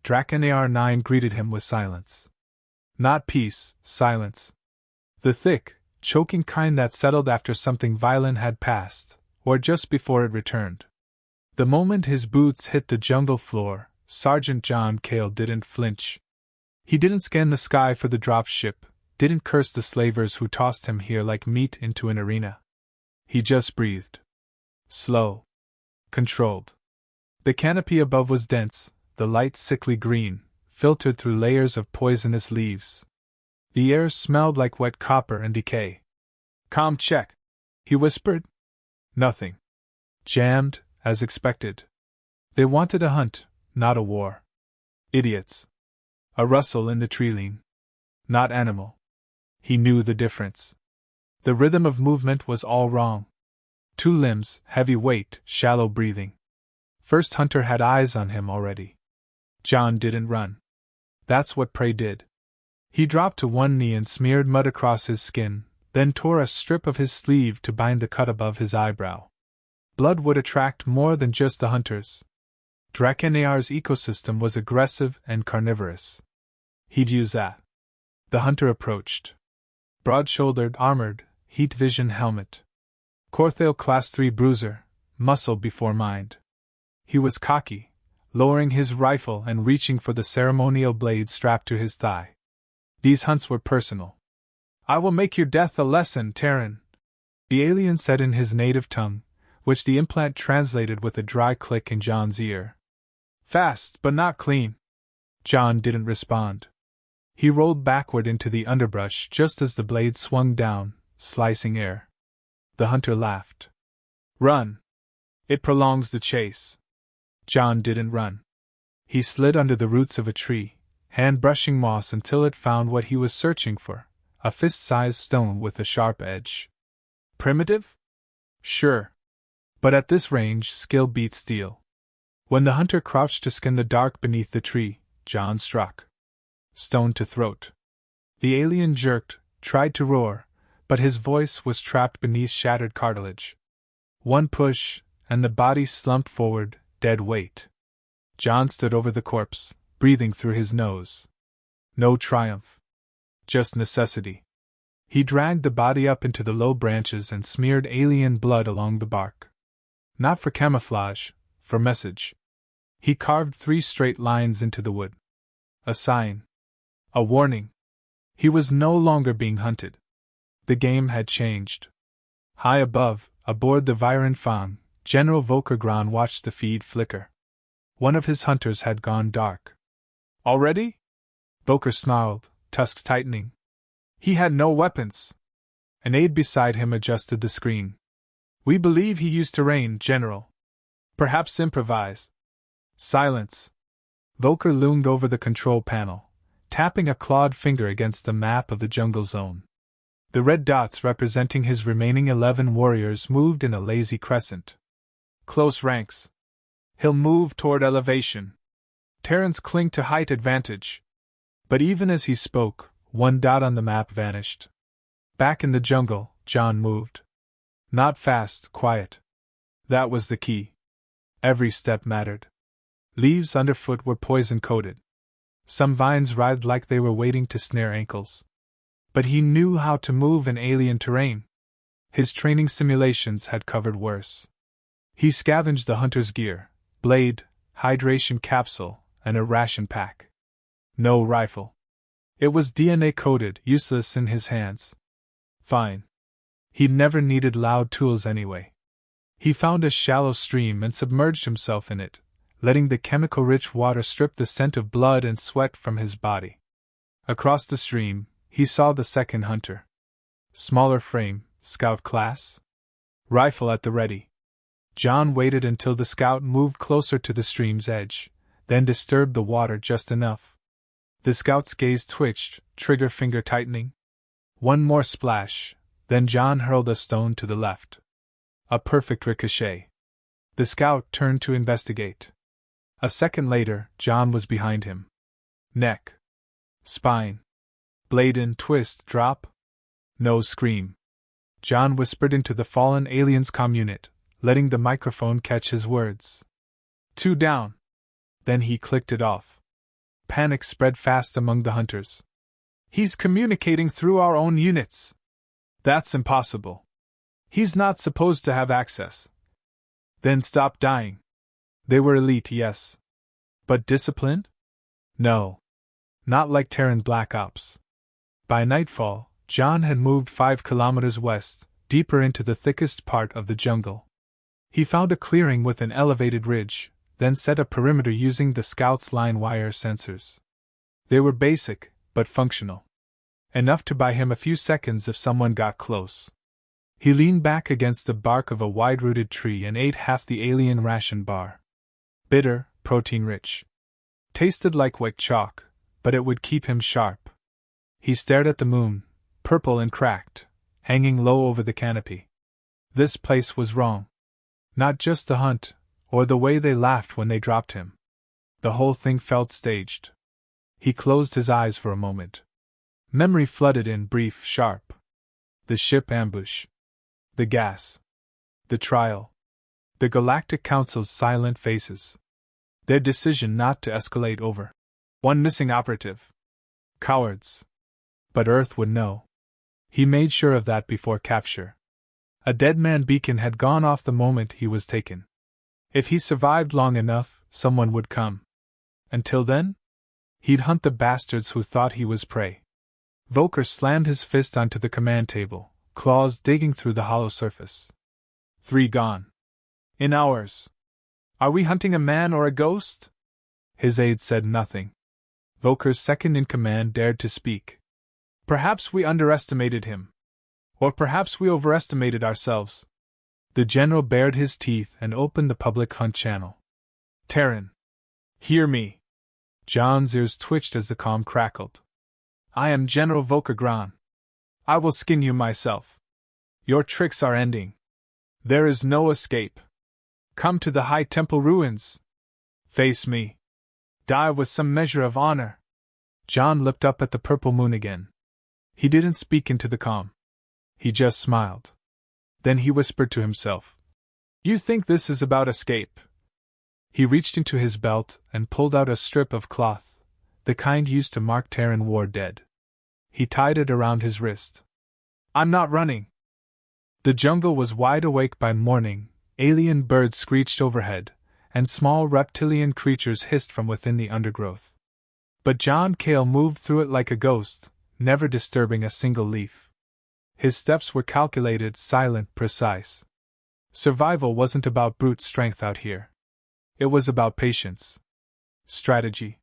Draken AR-9 greeted him with silence. Not peace, silence. The thick, choking kind that settled after something violent had passed, or just before it returned. The moment his boots hit the jungle floor, Sergeant John Cale didn't flinch. He didn't scan the sky for the drop ship, didn't curse the slavers who tossed him here like meat into an arena. He just breathed. Slow. Controlled. The canopy above was dense, the light sickly green, filtered through layers of poisonous leaves. The air smelled like wet copper and decay. "Comm check," he whispered. Nothing. Jammed, as expected. They wanted a hunt, not a war. Idiots. A rustle in the tree-line. Not animal. He knew the difference. The rhythm of movement was all wrong. 2 limbs, heavy weight, shallow breathing. First hunter had eyes on him already. John didn't run. That's what prey did. He dropped to one knee and smeared mud across his skin, then tore a strip of his sleeve to bind the cut above his eyebrow. Blood would attract more than just the hunters. Drakenar's ecosystem was aggressive and carnivorous. He'd use that. The hunter approached. Broad-shouldered, armored, heat vision helmet. Corthale Class 3 bruiser, muscle before mind. He was cocky, lowering his rifle and reaching for the ceremonial blade strapped to his thigh. These hunts were personal. "I will make your death a lesson, Terran," the alien said in his native tongue, which the implant translated with a dry click in John's ear. "Fast, but not clean." John didn't respond. He rolled backward into the underbrush just as the blade swung down, slicing air. The hunter laughed. "Run. It prolongs the chase." John didn't run. He slid under the roots of a tree, hand brushing moss until it found what he was searching for, a fist-sized stone with a sharp edge. Primitive? Sure. But at this range, skill beats steel. When the hunter crouched to skin the dark beneath the tree, John struck. Stone to throat. The alien jerked, tried to roar, but his voice was trapped beneath shattered cartilage. One push, and the body slumped forward, dead weight. John stood over the corpse, breathing through his nose. No triumph. Just necessity. He dragged the body up into the low branches and smeared alien blood along the bark. Not for camouflage, for message. He carved 3 straight lines into the wood. A sign. A warning. He was no longer being hunted. The game had changed. High above, aboard the Viren Fang, General Volkergran watched the feed flicker. One of his hunters had gone dark. "Already?" Volker snarled, tusks tightening. He had no weapons. An aide beside him adjusted the screen. "We believe he used terrain, General. Perhaps improvised." Silence. Volker loomed over the control panel, tapping a clawed finger against the map of the jungle zone. The red dots representing his remaining 11 warriors moved in a lazy crescent. "Close ranks. He'll move toward elevation. Terrans cling to height advantage." But even as he spoke, one dot on the map vanished. Back in the jungle, John moved. Not fast, quiet. That was the key. Every step mattered. Leaves underfoot were poison-coated. Some vines writhed like they were waiting to snare ankles. But he knew how to move in alien terrain. His training simulations had covered worse. He scavenged the hunter's gear, blade, hydration capsule, and a ration pack. No rifle. It was DNA-coated, useless in his hands. Fine. He'd never needed loud tools anyway. He found a shallow stream and submerged himself in it, letting the chemical-rich water strip the scent of blood and sweat from his body. Across the stream, he saw the second hunter. Smaller frame, scout class. Rifle at the ready. John waited until the scout moved closer to the stream's edge, then disturbed the water just enough. The scout's gaze twitched, trigger finger tightening. One more splash, then John hurled a stone to the left. A perfect ricochet. The scout turned to investigate. A second later, John was behind him. Neck. Spine. Blade in, twist, drop. No scream. John whispered into the fallen alien's comm unit, letting the microphone catch his words. 2 down. Then he clicked it off. panic spread fast among the hunters. He's communicating through our own units. That's impossible. He's not supposed to have access. Then stop dying. They were elite, yes. But disciplined? No. Not like Terran Black Ops. By nightfall, John had moved 5 kilometers west, deeper into the thickest part of the jungle. He found a clearing with an elevated ridge, then set a perimeter using the Scout's line wire sensors. They were basic, but functional. Enough to buy him a few seconds if someone got close. He leaned back against the bark of a wide-rooted tree and ate half the alien ration bar. Bitter, protein-rich. Tasted like white chalk, but it would keep him sharp. He stared at the moon, purple and cracked, hanging low over the canopy. This place was wrong. Not just the hunt, or the way they laughed when they dropped him. The whole thing felt staged. He closed his eyes for a moment. Memory flooded in, brief, sharp. The ship ambush. The gas. The trial. The Galactic Council's silent faces. Their decision not to escalate over one missing operative. Cowards. But Earth would know. He made sure of that before capture. A dead man beacon had gone off the moment he was taken. If he survived long enough, someone would come. Until then? He'd hunt the bastards who thought he was prey. Volker slammed his fist onto the command table, claws digging through the hollow surface. 3 gone. In hours. Are we hunting a man or a ghost? His aide said nothing. Volker's second-in-command dared to speak. Perhaps we underestimated him. Or perhaps we overestimated ourselves. The general bared his teeth and opened the public hunt channel. Terran. Hear me. John's ears twitched as the comm crackled. I am General Volker Gran. I will skin you myself. Your tricks are ending. There is no escape. Come to the High Temple ruins. Face me. Die with some measure of honor. John looked up at the purple moon again. He didn't speak into the comm. He just smiled. Then he whispered to himself. You think this is about escape? He reached into his belt and pulled out a strip of cloth, the kind used to mark Terran war dead. He tied it around his wrist. I'm not running. The jungle was wide awake by morning, alien birds screeched overhead, and small reptilian creatures hissed from within the undergrowth. But John Cale moved through it like a ghost, never disturbing a single leaf. His steps were calculated, silent, precise. Survival wasn't about brute strength out here. It was about patience. Strategy.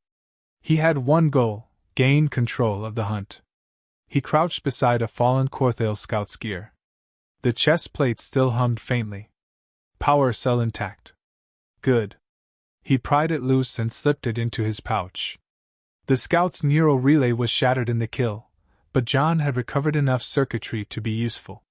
He had one goal: gain control of the hunt. He crouched beside a fallen Korthale scout's gear. The chest plate still hummed faintly. Power cell intact. Good. He pried it loose and slipped it into his pouch. The scout's neural relay was shattered in the kill, but John had recovered enough circuitry to be useful.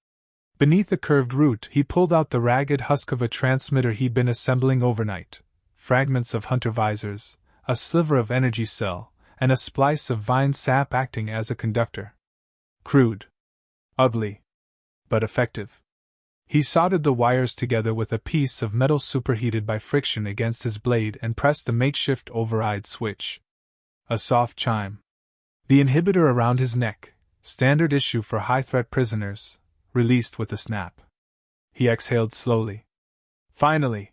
Beneath a curved root, he pulled out the ragged husk of a transmitter he'd been assembling overnight. Fragments of hunter visors, a sliver of energy cell, and a splice of vine sap acting as a conductor. Crude. Ugly. But effective. He soldered the wires together with a piece of metal superheated by friction against his blade and pressed the makeshift override switch. A soft chime. The inhibitor around his neck, standard issue for high-threat prisoners, released with a snap. He exhaled slowly. Finally.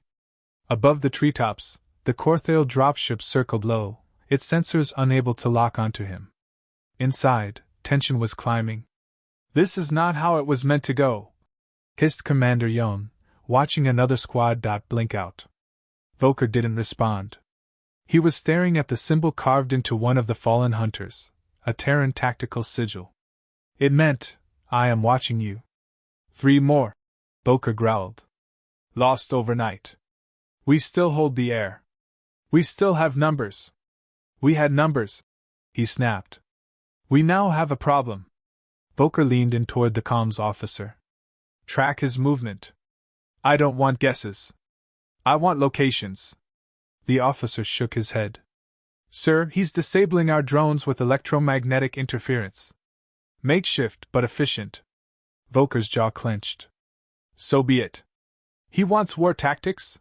Above the treetops, the Korthale dropship circled low, its sensors unable to lock onto him. Inside, tension was climbing. This is not how it was meant to go, hissed Commander Yon, watching another squad dot blink out. Volker didn't respond. He was staring at the symbol carved into one of the fallen hunters, a Terran tactical sigil. It meant, I am watching you. 3 more, Volker growled. Lost overnight. We still hold the air. We still have numbers. We had numbers, he snapped. We now have a problem. Volker leaned in toward the comms officer. Track his movement. I don't want guesses. I want locations. The officer shook his head. Sir, he's disabling our drones with electromagnetic interference. Makeshift but efficient. Volker's jaw clenched. So be it. He wants war tactics?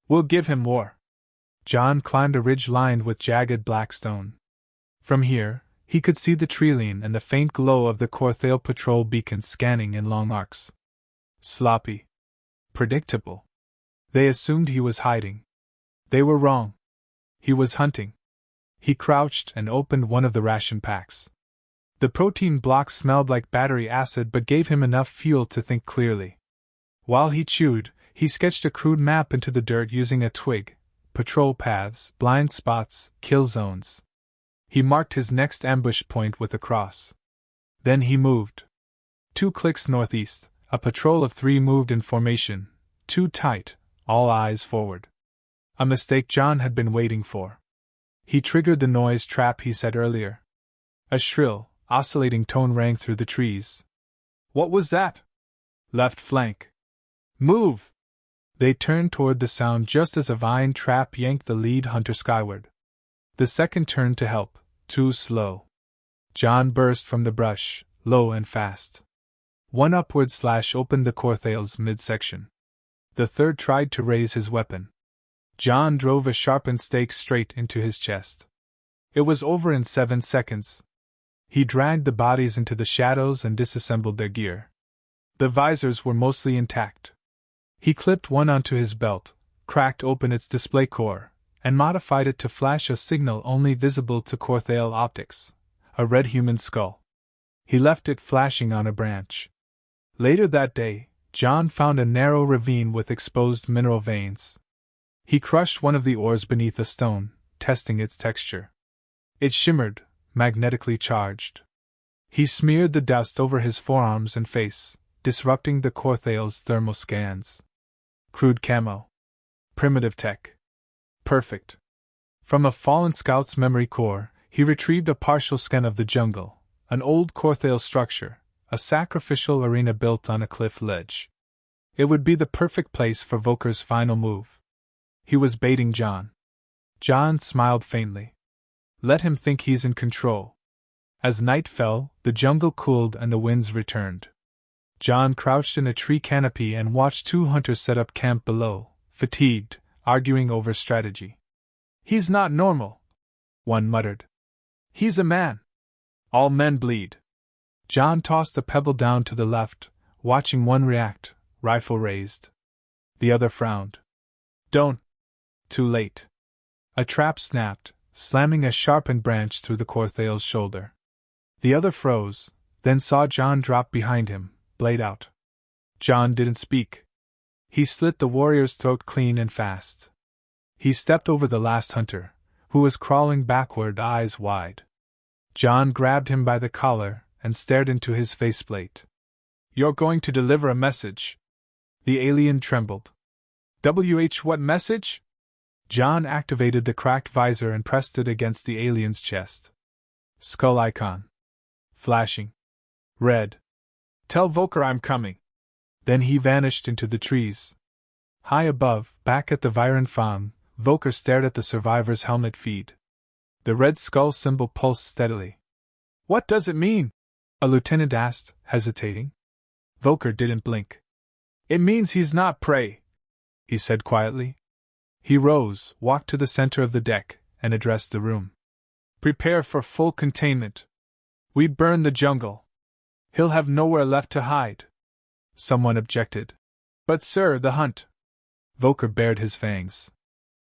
We'll give him war. John climbed a ridge lined with jagged black stone. From here, he could see the Treeline and the faint glow of the Corthale patrol beacons scanning in long arcs. Sloppy. Predictable. They assumed he was hiding. They were wrong. He was hunting. He crouched and opened one of the ration packs. The protein block smelled like battery acid but gave him enough fuel to think clearly. While he chewed, he sketched a crude map into the dirt using a twig: patrol paths, blind spots, kill zones. He marked his next ambush point with a cross. Then he moved. 2 clicks northeast, a patrol of 3 moved in formation, 2 tight, all eyes forward. A mistake John had been waiting for. He triggered the noise trap he said earlier. A shrill, oscillating tone rang through the trees. What was that? Left flank. Move! They turned toward the sound just as a vine trap yanked the lead hunter skyward. The second turned to help, too slow. John burst from the brush, low and fast. One upward slash opened the Corthale's midsection. The third tried to raise his weapon. John drove a sharpened stake straight into his chest. It was over in 7 seconds. He dragged the bodies into the shadows and disassembled their gear. The visors were mostly intact. He clipped one onto his belt, cracked open its display core, and modified it to flash a signal only visible to Corthale optics: a red human skull. He left it flashing on a branch. Later that day, John found a narrow ravine with exposed mineral veins. He crushed one of the ores beneath a stone, testing its texture. It shimmered, magnetically charged. He smeared the dust over his forearms and face, disrupting the Corthale's thermal scans. Crude camo. Primitive tech. Perfect. From a fallen scout's memory core, he retrieved a partial scan of the jungle, an old Corthale structure, a sacrificial arena built on a cliff ledge. It would be the perfect place for Volker's final move. He was baiting John. John smiled faintly. Let him think he's in control. As night fell, the jungle cooled and the winds returned. John crouched in a tree canopy and watched 2 hunters set up camp below, fatigued, arguing over strategy. He's not normal, one muttered. He's a man. All men bleed. John tossed a pebble down to the left, watching one react, rifle raised. The other frowned. Don't. Too late. A trap snapped, slamming a sharpened branch through the Corthale's shoulder. The other froze, then saw John drop behind him, blade out. John didn't speak. He slit the warrior's throat clean and fast. He stepped over the last hunter, who was crawling backward, eyes wide. John grabbed him by the collar and stared into his faceplate. You're going to deliver a message. The alien trembled. What message? John activated the cracked visor and pressed it against the alien's chest. Skull icon. Flashing. Red. Tell Volker I'm coming. Then he vanished into the trees. High above, back at the Viren farm, Volker stared at the survivor's helmet feed. The red skull symbol pulsed steadily. What does it mean? A lieutenant asked, hesitating. Volker didn't blink. It means he's not prey, he said quietly. He rose, walked to the center of the deck, and addressed the room. Prepare for full containment. We burn the jungle. He'll have nowhere left to hide. Someone objected. But sir, the hunt. Volker bared his fangs.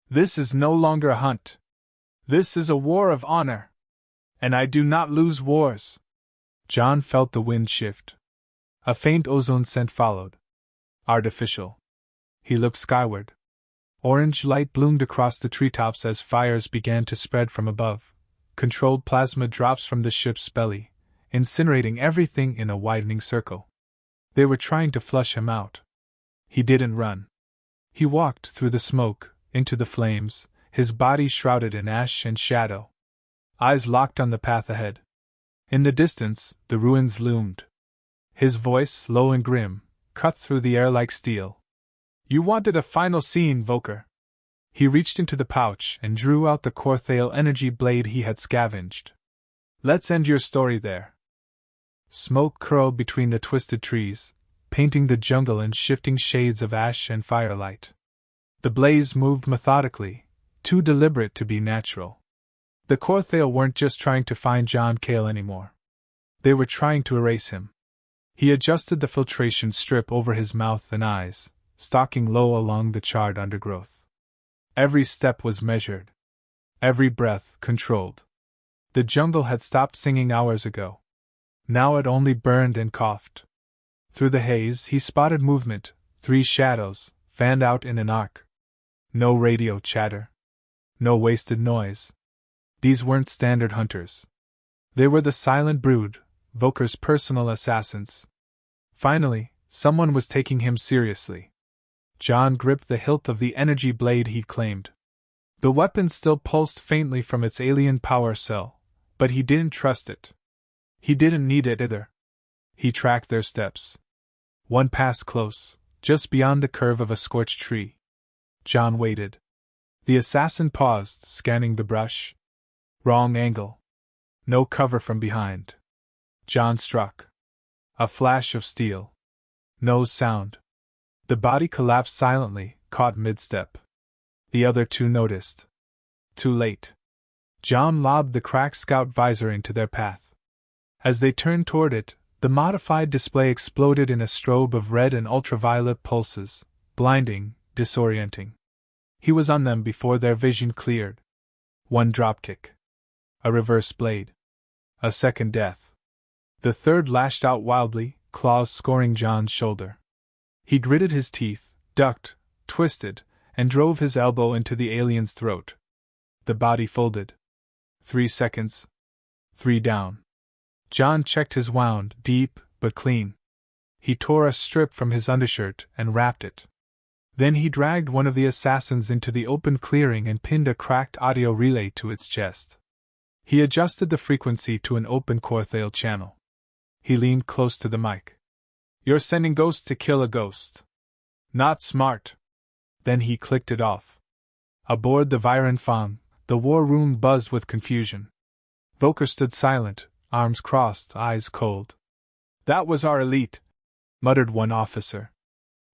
This is no longer a hunt. This is a war of honor. And I do not lose wars. John felt the wind shift. A faint ozone scent followed. Artificial. He looked skyward. Orange light bloomed across the treetops as fires began to spread from above. Controlled plasma drops from the ship's belly, incinerating everything in a widening circle. They were trying to flush him out. He didn't run. He walked through the smoke, into the flames, his body shrouded in ash and shadow. Eyes locked on the path ahead. In the distance, the ruins loomed. His voice, low and grim, cut through the air like steel. You wanted a final scene, Volker. He reached into the pouch and drew out the Corthale energy blade he had scavenged. Let's end your story there. Smoke curled between the twisted trees, painting the jungle in shifting shades of ash and firelight. The blaze moved methodically, too deliberate to be natural. The Corthael weren't just trying to find John Cale anymore. They were trying to erase him. He adjusted the filtration strip over his mouth and eyes, stalking low along the charred undergrowth. Every step was measured. Every breath controlled. The jungle had stopped singing hours ago. Now it only burned and coughed. Through the haze he spotted movement, 3 shadows, fanned out in an arc. No radio chatter. No wasted noise. These weren't standard hunters. They were the silent brood, Voker's personal assassins. Finally, someone was taking him seriously. John gripped the hilt of the energy blade he'd claimed. The weapon still pulsed faintly from its alien power cell, but he didn't trust it. He didn't need it either. He tracked their steps. One passed close, just beyond the curve of a scorched tree. John waited. The assassin paused, scanning the brush. Wrong angle. No cover from behind. John struck. A flash of steel. No sound. The body collapsed silently, caught mid-step. The other 2 noticed. Too late. John lobbed the cracked scout visor into their path. As they turned toward it, the modified display exploded in a strobe of red and ultraviolet pulses, blinding, disorienting. He was on them before their vision cleared. 1 dropkick. A reverse blade. A second death. The third lashed out wildly, claws scoring John's shoulder. He gritted his teeth, ducked, twisted, and drove his elbow into the alien's throat. The body folded. 3 seconds. 3 down. John checked his wound, deep but clean. He tore a strip from his undershirt and wrapped it. Then he dragged one of the assassins into the open clearing and pinned a cracked audio relay to its chest. He adjusted the frequency to an open Corthael channel. He leaned close to the mic. "You're sending ghosts to kill a ghost. Not smart." Then he clicked it off. Aboard the Viren Fang, the war room buzzed with confusion. Voker stood silent, arms crossed, eyes cold. "That was our elite," muttered one officer.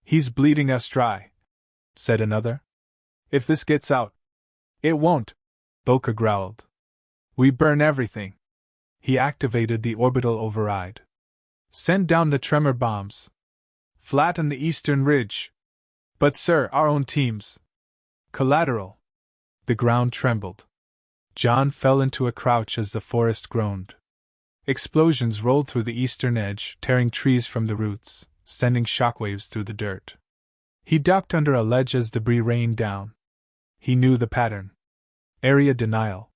"He's bleeding us dry," said another. "If this gets out." "It won't," Voker growled. "We burn everything." He activated the orbital override. "Send down the tremor bombs. Flatten the eastern ridge." "But sir, our own teams." "Collateral." The ground trembled. John fell into a crouch as the forest groaned. Explosions rolled through the eastern edge, tearing trees from the roots, sending shockwaves through the dirt. He ducked under a ledge as debris rained down. He knew the pattern. Area denial.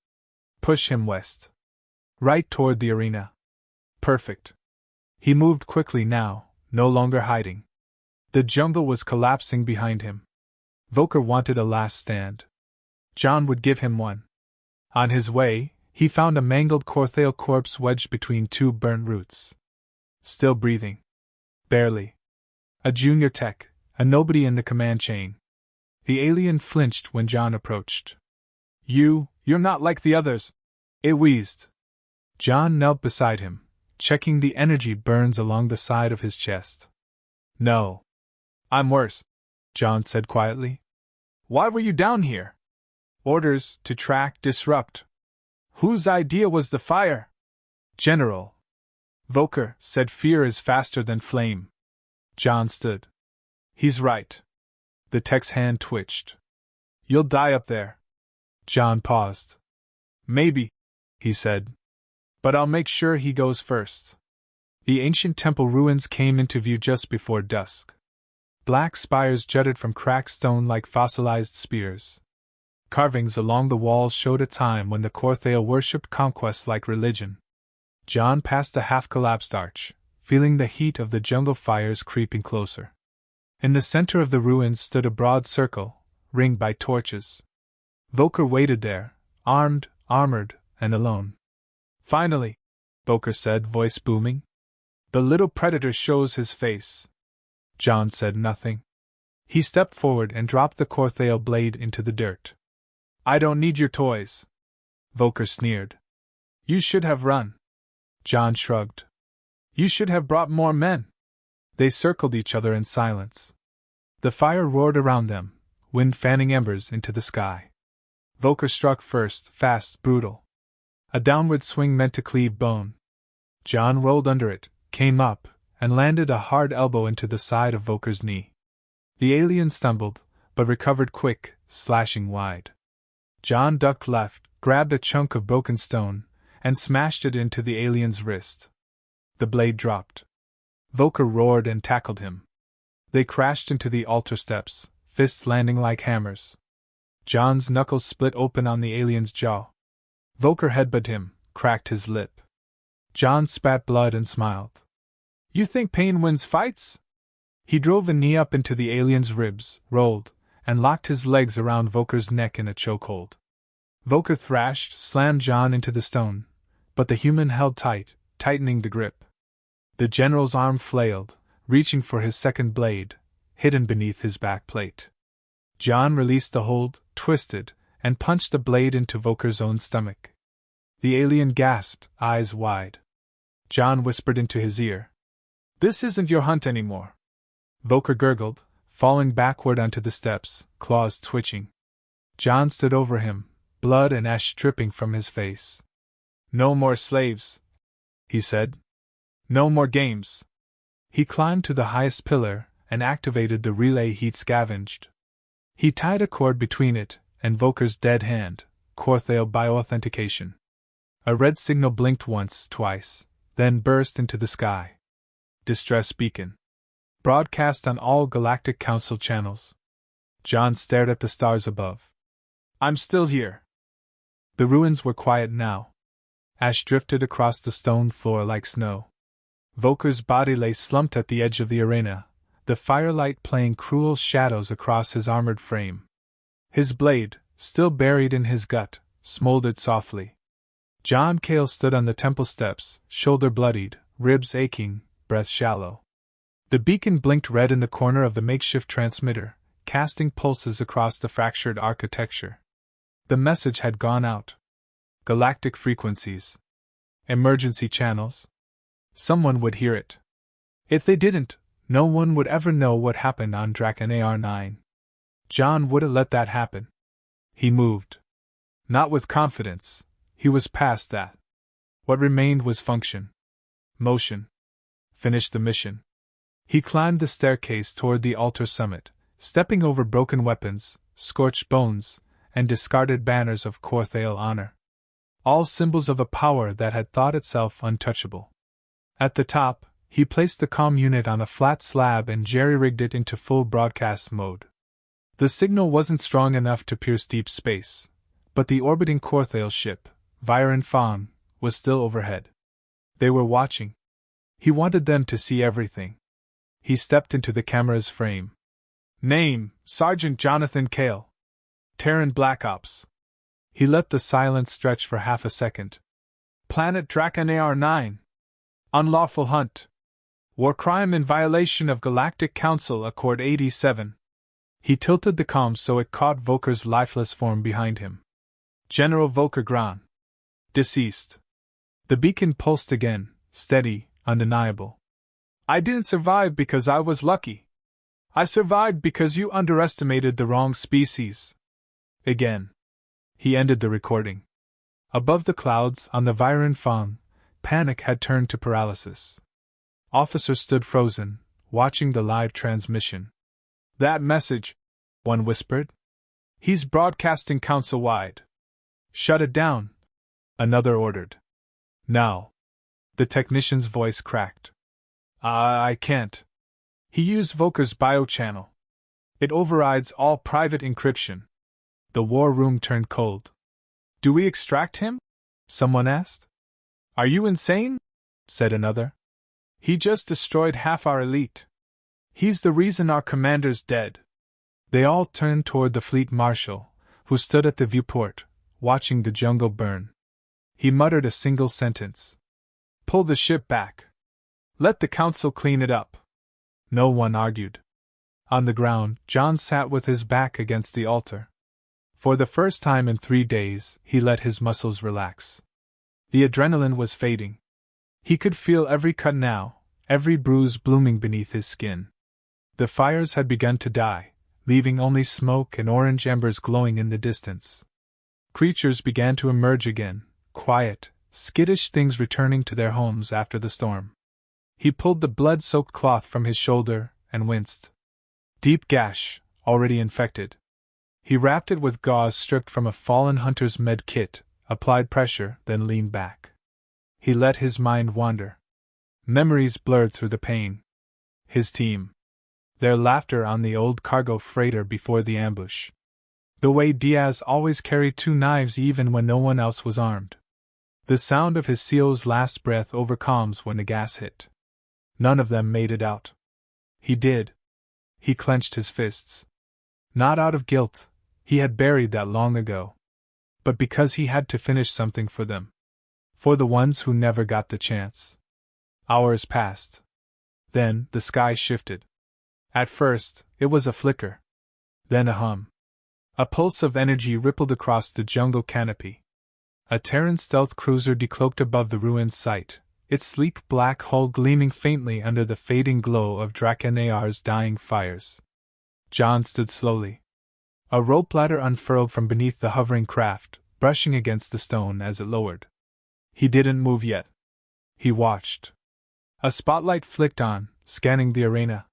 Push him west. Right toward the arena. Perfect. He moved quickly now, no longer hiding. The jungle was collapsing behind him. Voker wanted a last stand. John would give him one. On his way, he found a mangled Corthael corpse wedged between 2 burnt roots. Still breathing. Barely. A junior tech, a nobody in the command chain. The alien flinched when John approached. You're not like the others," it wheezed. John knelt beside him, checking the energy burns along the side of his chest. "No. I'm worse," John said quietly. "Why were you down here?" "Orders to track, disrupt." "Whose idea was the fire?" "General." Voker said fear is faster than flame. John stood. "He's right." The tech's hand twitched. "You'll die up there." John paused. "Maybe," he said. "But I'll make sure he goes first." The ancient temple ruins came into view just before dusk. Black spires jutted from cracked stone like fossilized spears. Carvings along the walls showed a time when the Corthael worshipped conquest like religion. John passed the half-collapsed arch, feeling the heat of the jungle fires creeping closer. In the center of the ruins stood a broad circle, ringed by torches. Voker waited there, armed, armored, and alone. "Finally," Voker said, voice booming. "The little predator shows his face." John said nothing. He stepped forward and dropped the Corthael blade into the dirt. "I don't need your toys," Voker sneered. "You should have run." John shrugged. "You should have brought more men." They circled each other in silence. The fire roared around them, wind fanning embers into the sky. Volker struck first, fast, brutal. A downward swing meant to cleave bone. John rolled under it, came up, and landed a hard elbow into the side of Volker's knee. The alien stumbled, but recovered quick, slashing wide. John ducked left, grabbed a chunk of broken stone, and smashed it into the alien's wrist. The blade dropped. Volker roared and tackled him. They crashed into the altar steps, fists landing like hammers. John's knuckles split open on the alien's jaw. Volker headbutted him, cracked his lip. John spat blood and smiled. You think pain wins fights? He drove a knee up into the alien's ribs, rolled, and locked his legs around Volker's neck in a chokehold. Volker thrashed, slammed John into the stone, but the human held tight, tightening the grip. The general's arm flailed, reaching for his second blade, hidden beneath his back plate. John released the hold, twisted, and punched the blade into Volker's own stomach. The alien gasped, eyes wide. John whispered into his ear, "This isn't your hunt anymore." Volker gurgled, falling backward onto the steps, claws twitching. John stood over him, blood and ash dripping from his face. "No more slaves," he said. "No more games." He climbed to the highest pillar and activated the relay he'd scavenged. He tied a cord between it and Volker's dead hand, Korthale bioauthentication. A red signal blinked once, twice, then burst into the sky. Distress beacon. Broadcast on all Galactic Council channels. John stared at the stars above. "I'm still here." The ruins were quiet now. Ash drifted across the stone floor like snow. Volker's body lay slumped at the edge of the arena, the firelight playing cruel shadows across his armored frame. His blade, still buried in his gut, smoldered softly. John Cale stood on the temple steps, shoulder bloodied, ribs aching, breath shallow. The beacon blinked red in the corner of the makeshift transmitter, casting pulses across the fractured architecture. The message had gone out. Galactic frequencies. Emergency channels. Someone would hear it. If they didn't, no one would ever know what happened on Draken AR-9. John wouldn't let that happen. He moved. Not with confidence, he was past that. What remained was function. Motion. Finish the mission. He climbed the staircase toward the altar summit, stepping over broken weapons, scorched bones, and discarded banners of Korthale honor. All symbols of a power that had thought itself untouchable. At the top, he placed the comm unit on a flat slab and jerry-rigged it into full broadcast mode. The signal wasn't strong enough to pierce deep space, but the orbiting Korthale ship, Viren Fawn, was still overhead. They were watching. He wanted them to see everything. He stepped into the camera's frame. Name, Sergeant Jonathan Cale. Terran Black Ops. He let the silence stretch for half a second. Planet Draken AR-9. Unlawful hunt. War crime in violation of Galactic Council Accord 87. He tilted the comm so it caught Volker's lifeless form behind him. General Volker Gran. Deceased. The beacon pulsed again, steady, undeniable. I didn't survive because I was lucky. I survived because you underestimated the wrong species. Again. He ended the recording. Above the clouds, on the Viren Fawn, panic had turned to paralysis. Officers stood frozen, watching the live transmission. That message, one whispered. He's broadcasting council-wide. Shut it down, another ordered. Now. The technician's voice cracked. I can't. He used Volker's biochannel. It overrides all private encryption. The war room turned cold. Do we extract him? Someone asked. Are you insane? Said another. He just destroyed half our elite. He's the reason our commander's dead. They all turned toward the fleet marshal, who stood at the viewport, watching the jungle burn. He muttered a single sentence. Pull the ship back. Let the council clean it up. No one argued. On the ground, John sat with his back against the altar. For the first time in 3 days, he let his muscles relax. The adrenaline was fading. He could feel every cut now, every bruise blooming beneath his skin. The fires had begun to die, leaving only smoke and orange embers glowing in the distance. Creatures began to emerge again, quiet, skittish things returning to their homes after the storm. He pulled the blood-soaked cloth from his shoulder and winced. Deep gash, already infected. He wrapped it with gauze stripped from a fallen hunter's med kit, applied pressure, then leaned back. He let his mind wander. Memories blurred through the pain. His team. Their laughter on the old cargo freighter before the ambush. The way Diaz always carried 2 knives even when no one else was armed. The sound of his CO's last breath over comms when the gas hit. None of them made it out. He did. He clenched his fists. Not out of guilt, he had buried that long ago. But because he had to finish something for them. For the ones who never got the chance. Hours passed. Then, the sky shifted. At first, it was a flicker. Then a hum. A pulse of energy rippled across the jungle canopy. A Terran stealth cruiser decloaked above the ruined site, its sleek black hull gleaming faintly under the fading glow of Drakenar's dying fires. John stood slowly. A rope ladder unfurled from beneath the hovering craft, brushing against the stone as it lowered. He didn't move yet. He watched. A spotlight flicked on, scanning the arena.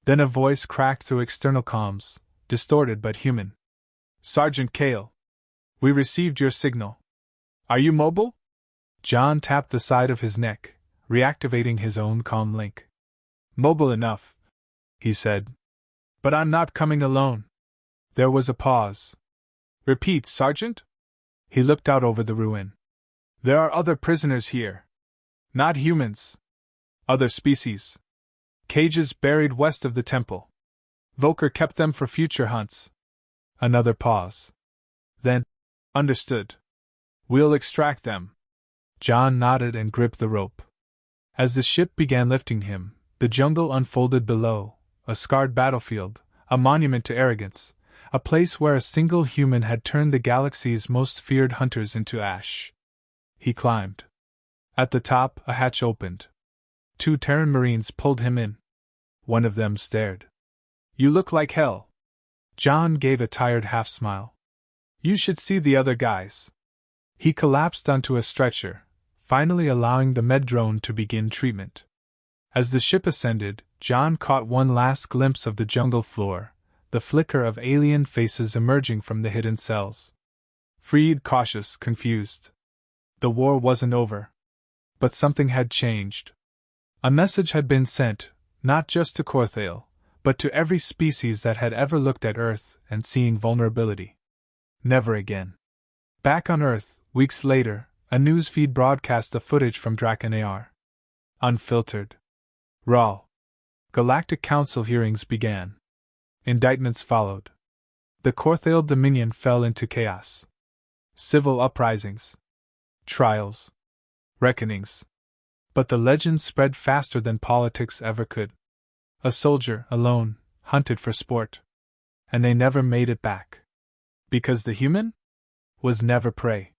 Then a voice cracked through external comms, distorted but human. "Sergeant Kale. We received your signal. Are you mobile?" John tapped the side of his neck, reactivating his own comm link. "Mobile enough," he said. "But I'm not coming alone." There was a pause. "Repeat, Sergeant?" He looked out over the ruin. "There are other prisoners here. Not humans. Other species. Cages buried west of the temple. Volker kept them for future hunts." Another pause. Then, "Understood. We'll extract them." John nodded and gripped the rope. As the ship began lifting him, the jungle unfolded below, a scarred battlefield, a monument to arrogance, a place where a single human had turned the galaxy's most feared hunters into ash. He climbed. At the top, a hatch opened. 2 Terran Marines pulled him in. One of them stared. "You look like hell." John gave a tired half-smile. "You should see the other guys." He collapsed onto a stretcher, finally allowing the med drone to begin treatment. As the ship ascended, John caught one last glimpse of the jungle floor, the flicker of alien faces emerging from the hidden cells. Freed, cautious, confused. The war wasn't over. But something had changed. A message had been sent, not just to Korthale, but to every species that had ever looked at Earth and seen vulnerability. Never again. Back on Earth, weeks later, a newsfeed broadcast the footage from Drakenar. Unfiltered. Raw. Galactic Council hearings began. Indictments followed. The Korthale Dominion fell into chaos. Civil uprisings. Trials. Reckonings. But the legend spread faster than politics ever could. A soldier, alone, hunted for sport. And they never made it back. Because the human was never prey.